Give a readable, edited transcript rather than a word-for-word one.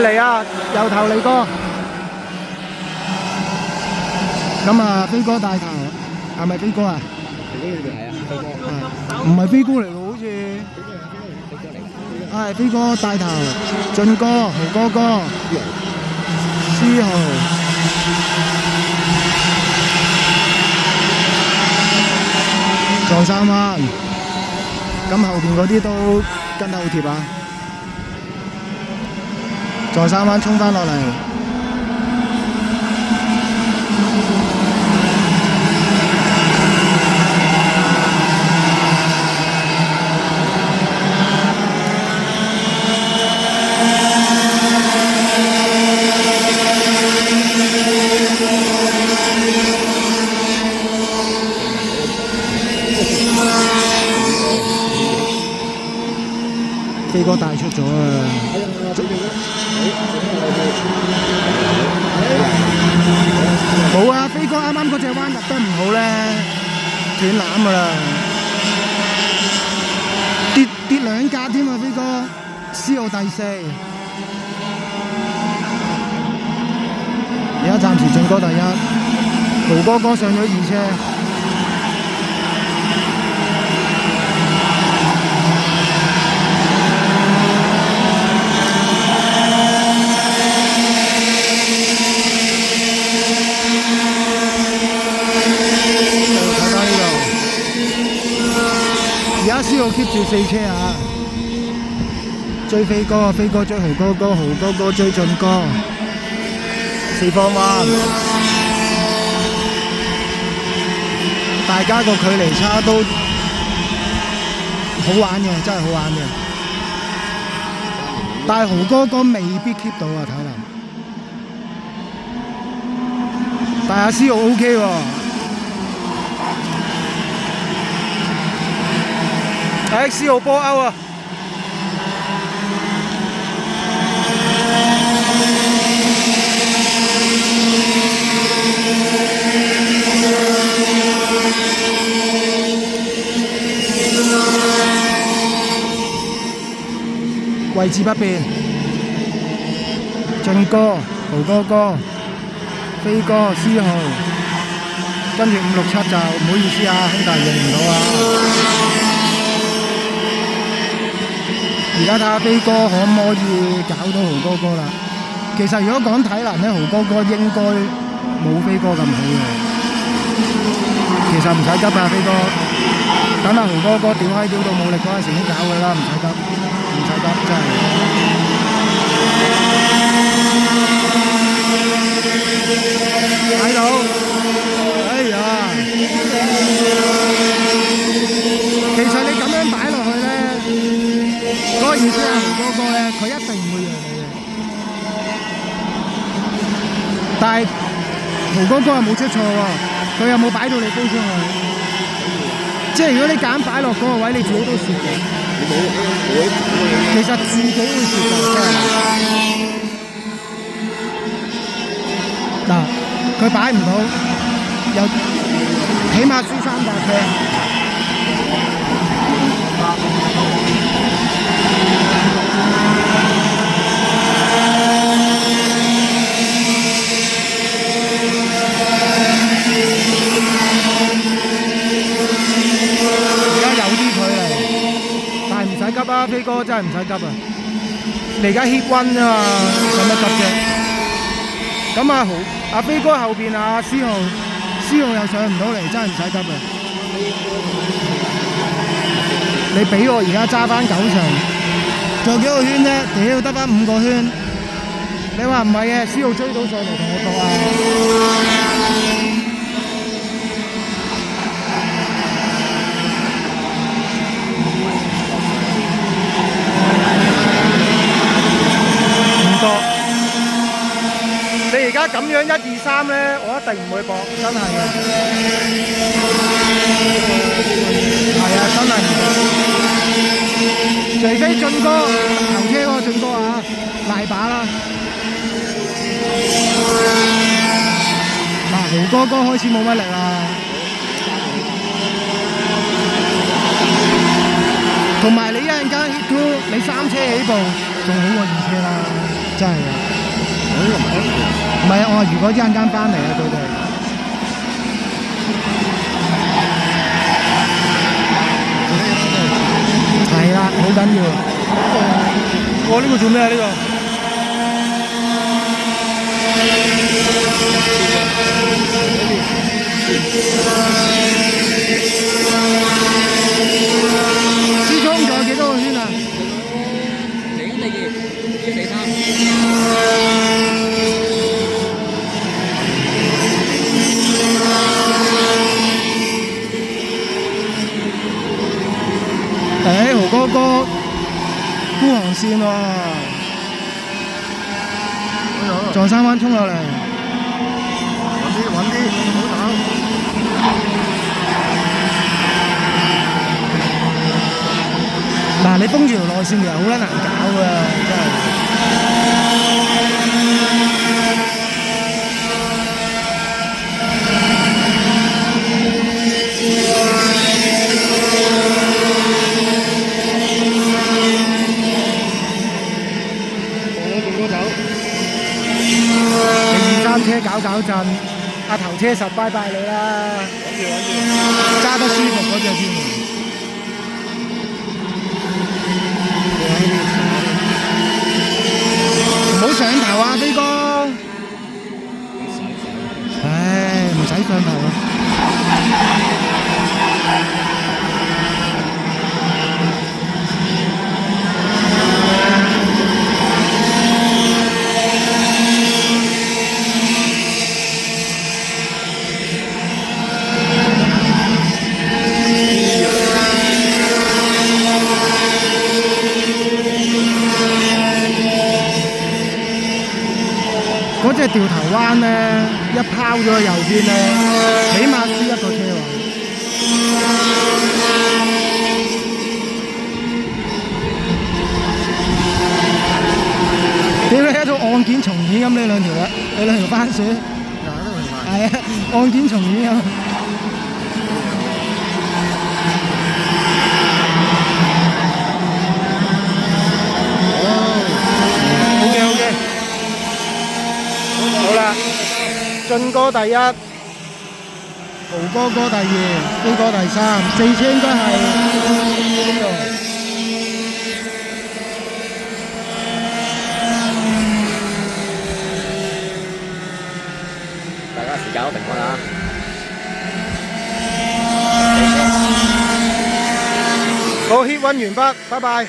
嚟啊！由頭嚟過。咁啊，飛哥帶頭，係咪飛哥啊？唔係飛哥嚟喎，好似。係飛哥帶頭，俊哥、豪哥哥、思豪。撞3彎，咁後邊嗰啲都跟得好貼啊！撞3彎衝翻落嚟，飛哥帶出咗啊！冇啊！飛哥啱啱嗰隻彎入得唔好咧，斷纜㗎啦，跌2格添啊！飛哥，思豪第4，而家暫時俊哥第1，豪哥哥上咗2車。而家思豪 keep 住4車啊！追飛哥，飛哥追豪哥哥，豪哥哥追俊哥，4方彎，大家個距離差都好玩嘅，真係好玩嘅。但係豪哥哥未必 keep 到啊，體能。但係阿思豪 OK 喎。思豪波歐啊！位置不變，俊哥、豪哥哥、飛哥、思豪，跟住5、6、7就唔好意思啊，兄弟認唔到啊！而家睇下飛哥可唔可以搞到豪哥哥啦？其實如果講體能咧，豪哥哥應該冇飛哥咁好嘅。其實唔使急啊，飛哥，等下豪哥哥屌閪屌到冇力嗰陣時先搞佢啦，唔使急，唔使急，真係。睇到，哎呀！其實你咁樣擺落去咧。嗰個意思係豪哥哥咧，佢一定唔會讓你嘅。但係豪哥哥係冇出錯喎，佢又冇擺到你飛出去。即係如果你揀擺落嗰個位，你自己都蝕嘅。其實自己會蝕嘅，真係。嗱，佢擺唔到，又起碼輸3架車。唔使急啊，飛哥真係唔使急啊！你而家 hit 1啫嘛，有乜急啫？咁啊阿飛哥後邊啊，思豪又上唔到嚟，真係唔使急啊！你俾我而家揸翻9場，仲有幾個圈啫？屌，得翻5個圈。你話唔係嘅，思豪追到上嚟同我搏啊！你而家咁樣1、2、3咧，我一定唔會搏，真係嘅。係啊，真係唔搏。除非俊哥頭車嗰個俊哥啊，賴把啦。嗱，豪哥哥開始冇乜力啦。同埋你一陣間 hit 2，你3車起步。仲好過二車啦，真係啊！我呢個唔係 F 唔係啊，我話如果一陣間翻嚟啊，佢哋係啦，好緊要。我呢個做咩啊？呢個師兄仲有幾多個圈啊？嚟緊第二，要第三。誒，豪哥哥孤航線喎，撞三灣衝落嚟，穩啲，唔好打。嗱，你封住條內線其實好撚難搞㗎，真係。車搞震，阿頭車實拜拜你啦！揸得舒服嗰隻先。唔好上頭啊，飛哥！唉，唔使上頭啊！嗰隻掉頭彎咧，一拋咗去右邊咧，起碼輸一個車位。屌你一套案件重演咁，你兩條番薯，係啊，案件重演咁。好啦，俊哥第一，豪哥哥第二，飛哥第三，四車應該係邊度？大家時間都平均啦。好，hit 溫完畢，拜拜。